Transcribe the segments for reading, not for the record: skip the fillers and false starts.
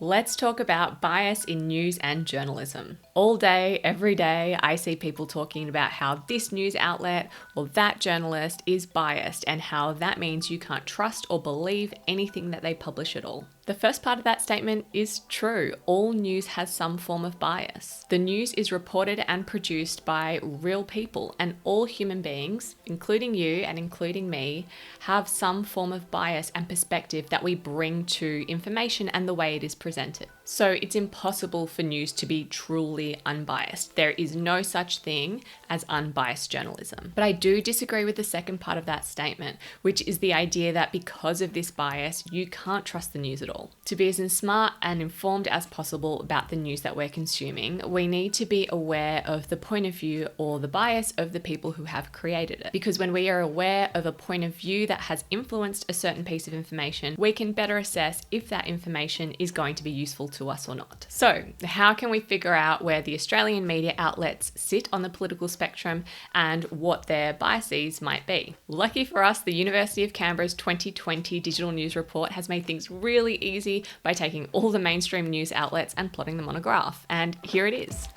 Let's talk about bias in news and journalism. All day, every day, I see people talking about how this news outlet or that journalist is biased and how that means you can't trust or believe anything that they publish at all. The first part of that statement is true. All news has some form of bias. The news is reported and produced by real people, and all human beings, including you and including me, have some form of bias and perspective that we bring to information and the way it is presented. So it's impossible for news to be truly unbiased. There is no such thing as unbiased journalism. But I do disagree with the second part of that statement, which is the idea that because of this bias, you can't trust the news at all. To be as smart and informed as possible about the news that we're consuming, we need to be aware of the point of view or the bias of the people who have created it. Because when we are aware of a point of view that has influenced a certain piece of information, we can better assess if that information is going to be useful to us or not. So, how can we figure out where the Australian media outlets sit on the political spectrum and what their biases might be? Lucky for us, the University of Canberra's 2020 Digital News Report has made things really easy by taking all the mainstream news outlets and plotting them on a graph. And here it is.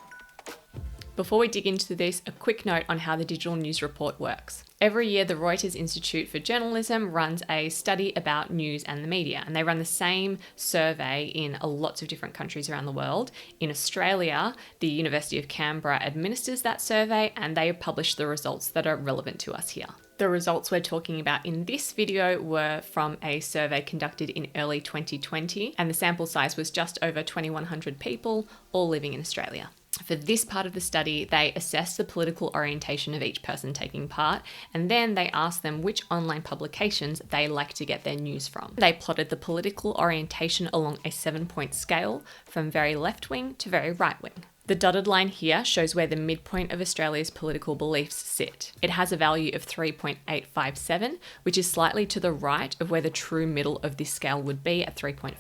Before we dig into this, a quick note on how the Digital News Report works. Every year, the Reuters Institute for Journalism runs a study about news and the media, and they run the same survey in lots of different countries around the world. In Australia, the University of Canberra administers that survey, and they publish the results that are relevant to us here. The results we're talking about in this video were from a survey conducted in early 2020, and the sample size was just over 2,100 people, all living in Australia. For this part of the study, they assessed the political orientation of each person taking part, and then they asked them which online publications they like to get their news from. They plotted the political orientation along a 7-point scale from very left-wing to very right-wing. The dotted line here shows where the midpoint of Australia's political beliefs sit. It has a value of 3.857, which is slightly to the right of where the true middle of this scale would be at 3.5.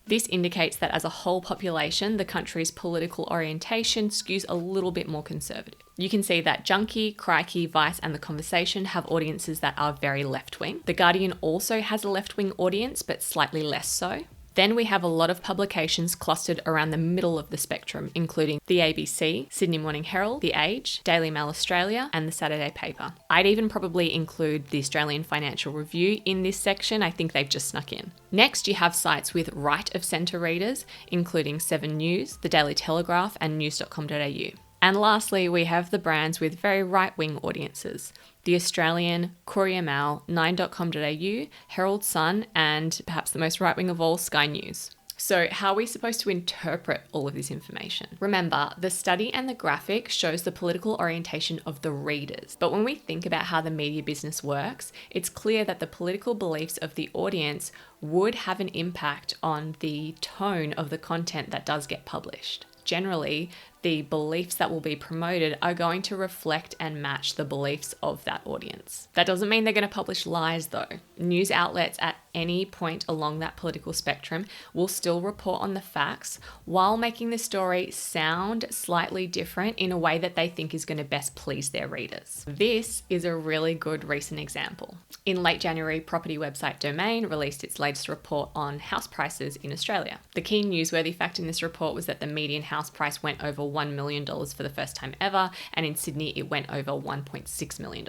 This indicates that as a whole population, the country's political orientation skews a little bit more conservative. You can see that Junkie, Crikey, Vice and The Conversation have audiences that are very left-wing. The Guardian also has a left-wing audience, but slightly less so. Then we have a lot of publications clustered around the middle of the spectrum, including the ABC, Sydney Morning Herald, The Age, Daily Mail Australia, and the Saturday Paper. I'd even probably include the Australian Financial Review in this section. I think they've just snuck in. Next, you have sites with right-of-centre readers, including 7 News, The Daily Telegraph, and news.com.au. And lastly, we have the brands with very right-wing audiences. The Australian, Courier Mail, 9.com.au, Herald Sun, and perhaps the most right-wing of all, Sky News. So how are we supposed to interpret all of this information? Remember, the study and the graphic shows the political orientation of the readers. But when we think about how the media business works, it's clear that the political beliefs of the audience would have an impact on the tone of the content that does get published. Generally, the beliefs that will be promoted are going to reflect and match the beliefs of that audience. That doesn't mean they're going to publish lies though. News outlets at any point along that political spectrum will still report on the facts while making the story sound slightly different in a way that they think is going to best please their readers. This is a really good recent example. In late January, property website Domain released its latest report on house prices in Australia. The key newsworthy fact in this report was that the median house price went over $1 million for the first time ever, and in Sydney it went over $1.6 million.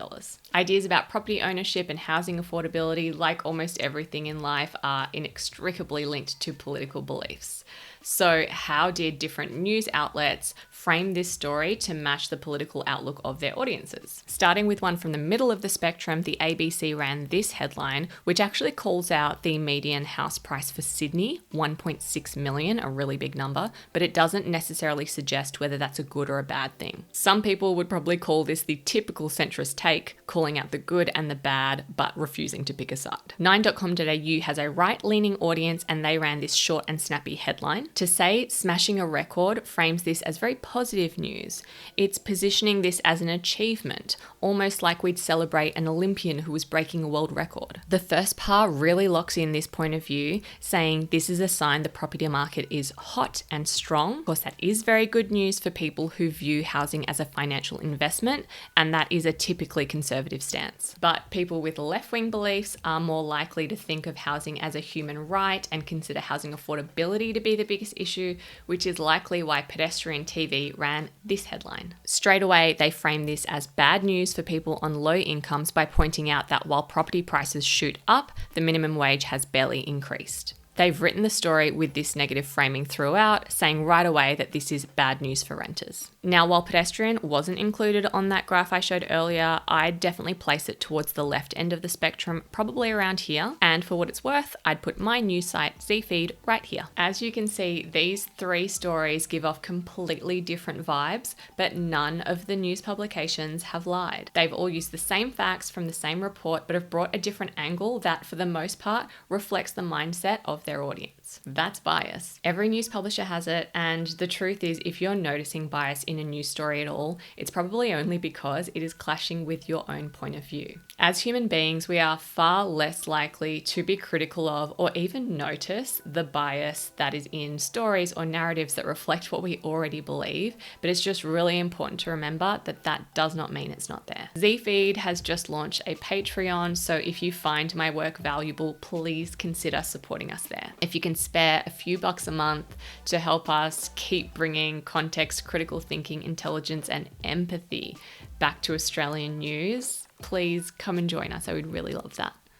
Ideas about property ownership and housing affordability, like almost everything in life, are inextricably linked to political beliefs. So how did different news outlets frame this story to match the political outlook of their audiences? Starting with one from the middle of the spectrum, the ABC ran this headline, which actually calls out the median house price for Sydney, 1.6 million, a really big number, but it doesn't necessarily suggest whether that's a good or a bad thing. Some people would probably call this the typical centrist take, calling out the good and the bad, but refusing to pick a side. 9.com.au has a right-leaning audience, and they ran this short and snappy headline. To say smashing a record frames this as very positive news. It's positioning this as an achievement, almost like we'd celebrate an Olympian who was breaking a world record. The first part really locks in this point of view, saying this is a sign the property market is hot and strong. Of course, that is very good news. news for people who view housing as a financial investment, and that is a typically conservative stance. But people with left-wing beliefs are more likely to think of housing as a human right and consider housing affordability to be the biggest issue, which is likely why Pedestrian TV ran this headline. Straight away, they frame this as bad news for people on low incomes by pointing out that while property prices shoot up, the minimum wage has barely increased. They've written the story with this negative framing throughout, saying right away that this is bad news for renters. Now, while Pedestrian wasn't included on that graph I showed earlier, I'd definitely place it towards the left end of the spectrum, probably around here. And for what it's worth, I'd put my news site, Zee Feed, right here. As you can see, these three stories give off completely different vibes, but none of the news publications have lied. They've all used the same facts from the same report, but have brought a different angle that, for the most part, reflects the mindset of their audience. That's bias. Every news publisher has it, and the truth is, if you're noticing bias in a news story at all, it's probably only because it is clashing with your own point of view. As human beings, we are far less likely to be critical of or even notice the bias that is in stories or narratives that reflect what we already believe, but it's just really important to remember that that does not mean it's not there. Zee Feed has just launched a Patreon, so if you find my work valuable, please consider supporting us there. If you can spare a few bucks a month to help us keep bringing context, critical thinking, intelligence, and empathy back to Australian news, please come and join us. I would really love that.